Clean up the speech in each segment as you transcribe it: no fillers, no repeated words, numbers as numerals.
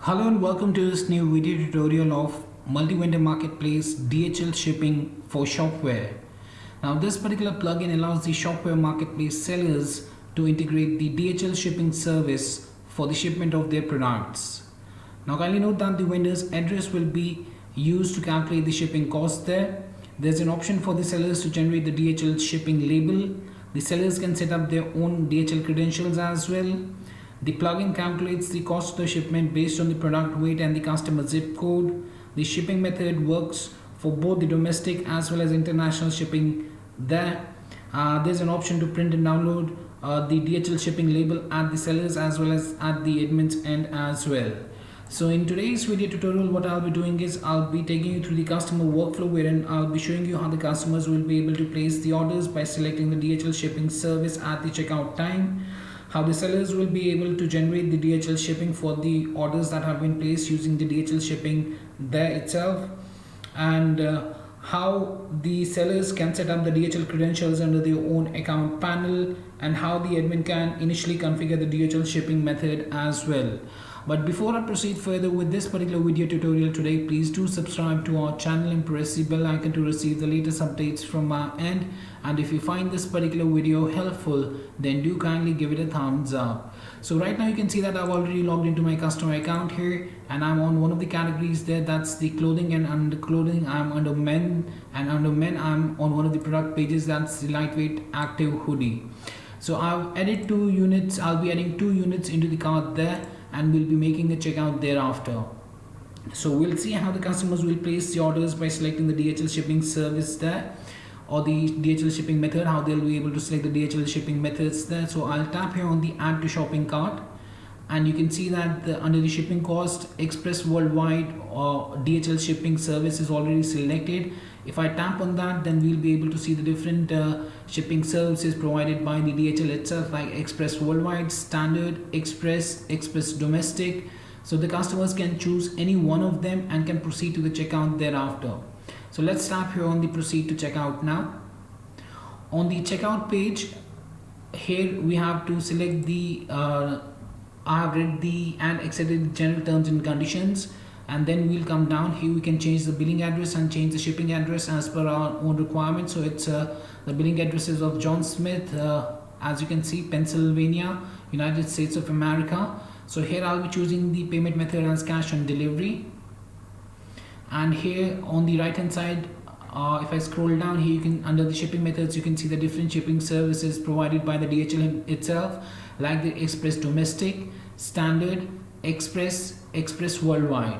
Hello and welcome to this new video tutorial of multi-vendor marketplace DHL shipping for Shopware. Now this particular plugin allows the Shopware marketplace sellers to integrate the DHL shipping service for the shipment of their products. Now kindly note that the vendor's address will be used to calculate the shipping cost there. There's an option for the sellers to generate the DHL shipping label. The sellers can set up their own DHL credentials as well. The plugin calculates the cost of the shipment based on the product weight and the customer zip code. The shipping method works for both the domestic as well as international shipping there. There's an option to print and download the DHL shipping label at the sellers as well as at the admin's end as well. So in today's video tutorial, what I'll be doing is I'll be taking you through the customer workflow wherein I'll be showing you how the customers will be able to place the orders by selecting the DHL shipping service at the checkout time, how the sellers will be able to generate the DHL shipping for the orders that have been placed using the DHL shipping there itself, and how the sellers can set up the DHL credentials under their own account panel, and how the admin can initially configure the DHL shipping method as well. But before I proceed further with this particular video tutorial today, please do subscribe to our channel and press the bell icon to receive the latest updates from our end. And if you find this particular video helpful, then do kindly give it a thumbs up. So right now you can see that I've already logged into my customer account here, and I'm on one of the categories there, that's the clothing, and under clothing I'm under men, and under men I'm on one of the product pages, that's the lightweight active hoodie. So I've added 2 units. I'll be adding 2 units into the cart there, and we'll be making a checkout thereafter. So we'll see how the customers will place the orders by selecting the DHL shipping service there, or the DHL shipping method, how they'll be able to select the DHL shipping methods there. So I'll tap here on the add to shopping cart, and you can see that under the shipping cost, express worldwide or DHL shipping service is already selected. If I tap on that, then we'll be able to see the different shipping services provided by the DHL itself, like express worldwide, standard, express domestic. So the customers can choose any one of them and can proceed to the checkout thereafter. So let's tap here on the proceed to checkout now. On the checkout page, here we have to select the I have read the and accepted the general terms and conditions, and then we'll come down here. We can change the billing address and change the shipping address as per our own requirements. So it's the billing address is of John Smith, as you can see, Pennsylvania, United States of America. So here I'll be choosing the payment method as cash on delivery, and here on the right hand side, if I scroll down here, you can, under the shipping methods, you can see the different shipping services provided by the DHL itself, like the express domestic, standard, express worldwide.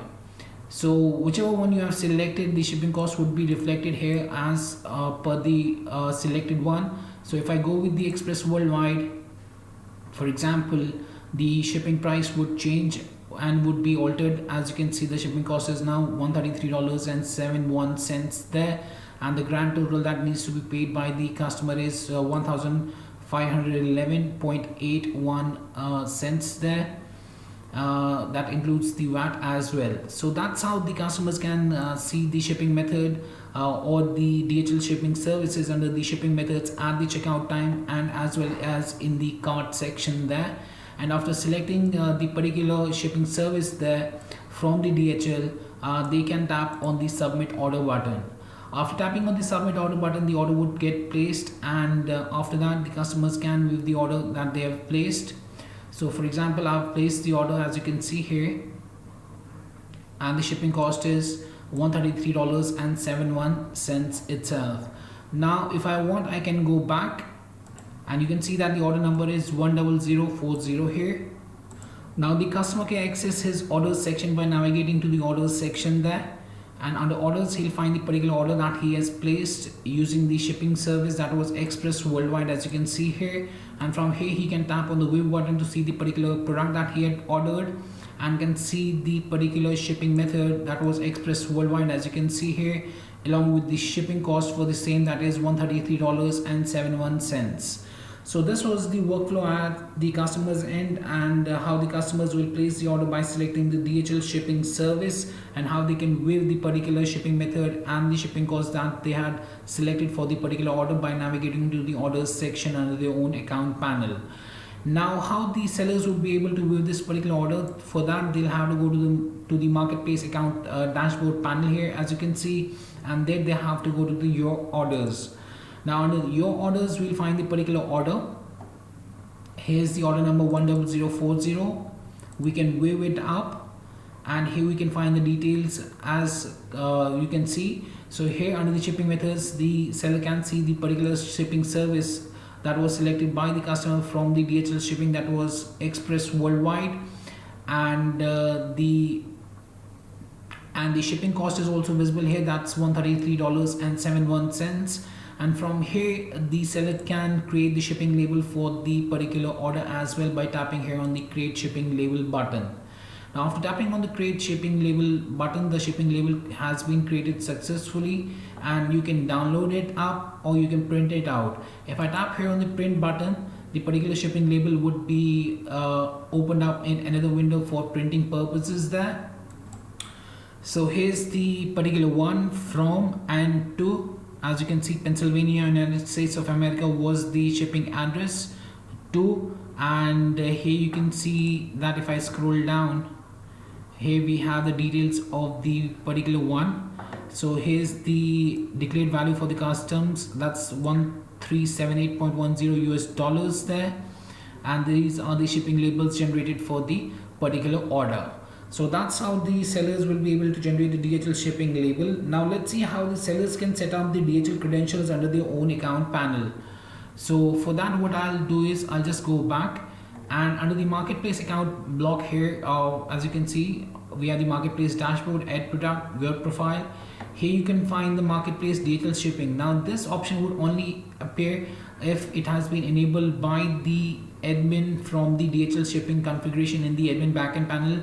So whichever one you have selected, the shipping cost would be reflected here as per the selected one. So if I go with the express worldwide, for example, the shipping price would change and would be altered. As you can see, the shipping cost is now $133.71 there, and the grand total that needs to be paid by the customer is 1,511.81 cents there. That includes the VAT as well. So that's how the customers can see the shipping method or the DHL shipping services under the shipping methods at the checkout time, and as well as in the cart section there. And after selecting the particular shipping service there from the DHL, they can tap on the submit order button. After tapping on the submit order button, the order would get placed, and after that the customers can view the order that they have placed. So for example, I've placed the order, as you can see here, and the shipping cost is $133.71 itself. Now if I want, I can go back, and you can see that the order number is 10040 here. Now the customer can access his orders section by navigating to the orders section there, and under orders he'll find the particular order that he has placed using the shipping service, that was express worldwide, as you can see here. And from here he can tap on the view button to see the particular product that he had ordered, and can see the particular shipping method, that was express worldwide, as you can see here, along with the shipping cost for the same, that is $133.71. So this was the workflow at the customer's end, and how the customers will place the order by selecting the DHL shipping service, and how they can view the particular shipping method and the shipping cost that they had selected for the particular order by navigating to the orders section under their own account panel. Now, how the sellers would be able to view this particular order? For that, they'll have to go to the marketplace account dashboard panel here, as you can see, and then they have to go to the your orders. Now, under your orders, we'll find the particular order. Here's the order number 10040. We can view it up, and here we can find the details as you can see. So here under the shipping methods, the seller can see the particular shipping service that was selected by the customer from the DHL shipping that was expressed worldwide, and the shipping cost is also visible here. That's $133.71. And from here, the seller can create the shipping label for the particular order as well by tapping here on the create shipping label button. Now, after tapping on the create shipping label button, the shipping label has been created successfully, and you can download it up or you can print it out. If I tap here on the print button, the particular shipping label would be opened up in another window for printing purposes there. So here's the particular one, from and to. As you can see, Pennsylvania, United States of America was the shipping address to, and here you can see that if I scroll down, here we have the details of the particular one. So here's the declared value for the customs, that's 1378.10 US dollars there, and these are the shipping labels generated for the particular order. So that's how the sellers will be able to generate the DHL shipping label. Now let's see how the sellers can set up the DHL credentials under their own account panel. So for that, what I'll do is I'll just go back, and under the marketplace account block here, as you can see, we have the marketplace dashboard, add product, web profile. Here you can find the marketplace DHL shipping. Now this option would only appear if it has been enabled by the admin from the DHL shipping configuration in the admin backend panel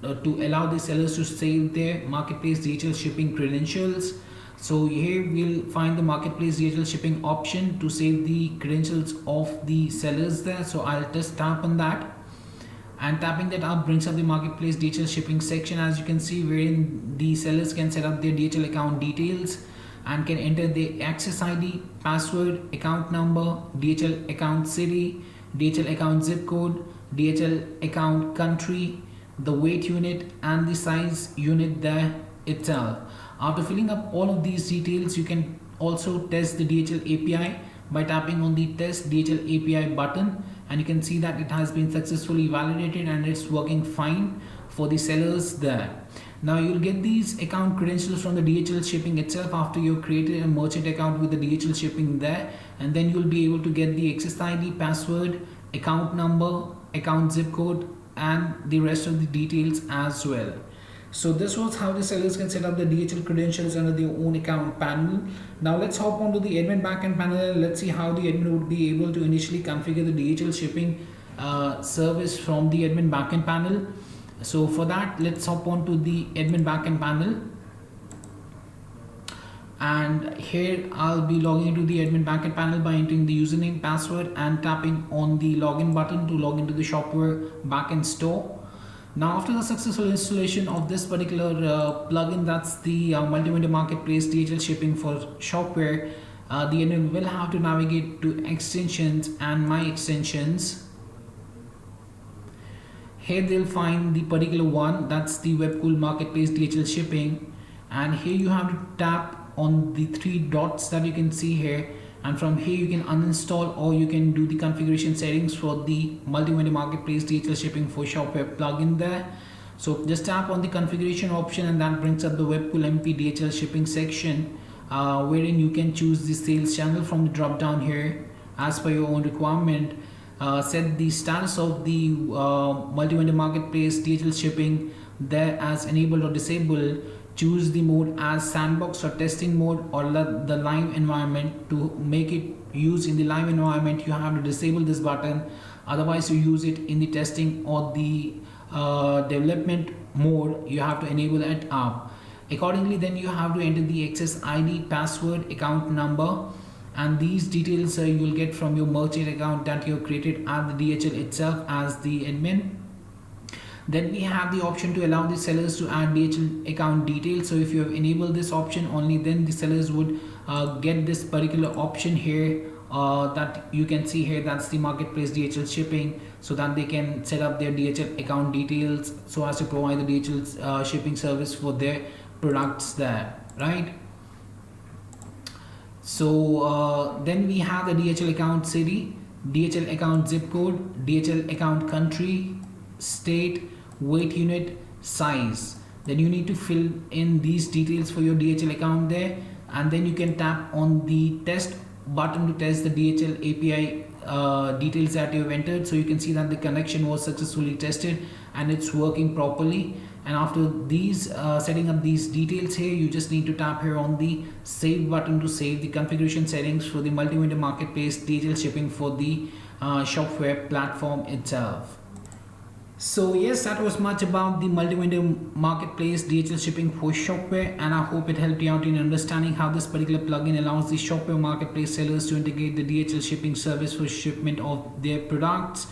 to allow the sellers to save their marketplace DHL shipping credentials. So here we'll find the marketplace DHL shipping option to save the credentials of the sellers there. So I'll just tap on that, and tapping that up brings up the marketplace DHL shipping section, as you can see, wherein the sellers can set up their DHL account details and can enter the access ID, password, account number, DHL account city, DHL account zip code, DHL account country, the weight unit, and the size unit there itself. After filling up all of these details, you can also test the DHL API by tapping on the test DHL API button, and you can see that it has been successfully validated and it's working fine for the sellers there. Now you'll get these account credentials from the DHL shipping itself after you've created a merchant account with the DHL shipping there, and then you'll be able to get the access ID, password, account number, account zip code, and the rest of the details as well. So this was how the sellers can set up the DHL credentials under their own account panel. Now let's hop onto the admin backend panel and let's see how the admin would be able to initially configure the DHL shipping service from the admin backend panel. So for that, let's hop onto the admin backend panel, and here I'll be logging into the admin backend panel by entering the username, password, and tapping on the login button to log into the Shopware backend store. Now after the successful installation of this particular plugin, that's the multi-vendor marketplace DHL shipping for Shopware, the admin will have to navigate to extensions and my extensions. Here they'll find the particular one, that's the Webcool marketplace DHL shipping, and here you have to tap on the three dots that you can see here, and from here you can uninstall or you can do the configuration settings for the multi-vendor marketplace DHL shipping for Shopware plugin there. So just tap on the configuration option, and that brings up the Webcool MP DHL shipping section, wherein you can choose the sales channel from the drop down here as per your own requirement. Set the status of the multi-vendor marketplace DHL shipping there as enabled or disabled. Choose the mode as sandbox or testing mode or the live environment. To make it use in the live environment, you have to disable this button, otherwise you use it in the testing or the development mode, you have to enable it up. Accordingly, then you have to enter the access ID, password, account number, and these details you will get from your merchant account that you have created at the DHL itself as the admin. Then we have the option to allow the sellers to add DHL account details. So if you have enabled this option, only then the sellers would get this particular option here that you can see here, that's the marketplace DHL shipping, so that they can set up their DHL account details so as to provide the DHL shipping service for their products there, right? So then we have the DHL account city, DHL account zip code, DHL account country, state, weight unit, size. Then you need to fill in these details for your DHL account there, and then you can tap on the test button to test the DHL API details that you have entered. So you can see that the connection was successfully tested and it's working properly. And after these setting up these details here, you just need to tap here on the save button to save the configuration settings for the multi-vendor marketplace DHL shipping for the Shopware platform itself. So yes, that was much about the multi-vendor marketplace DHL shipping for Shopware, and I hope it helped you out in understanding how this particular plugin allows the Shopware marketplace sellers to integrate the DHL shipping service for shipment of their products,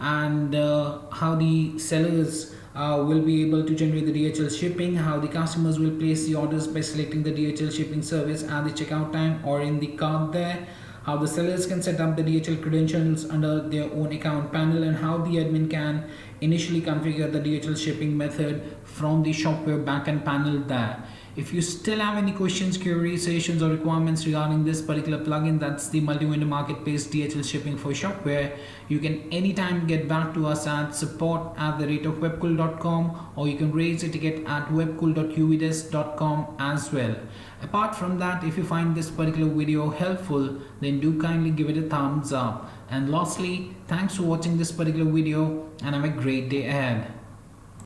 and how the sellers will be able to generate the DHL shipping, how the customers will place the orders by selecting the DHL shipping service at the checkout time or in the cart there, how the sellers can set up the DHL credentials under their own account panel, and how the admin can initially configure the DHL shipping method from the Shopware backend panel there. If you still have any questions, queries, suggestions or requirements regarding this particular plugin, that's the multi-vendor marketplace DHL shipping for Shopware, you can anytime get back to us at support@webcool.com, or you can raise a ticket at webcool.uvidesk.com as well. Apart from that, if you find this particular video helpful, then do kindly give it a thumbs up. And lastly, thanks for watching this particular video and have a great day ahead.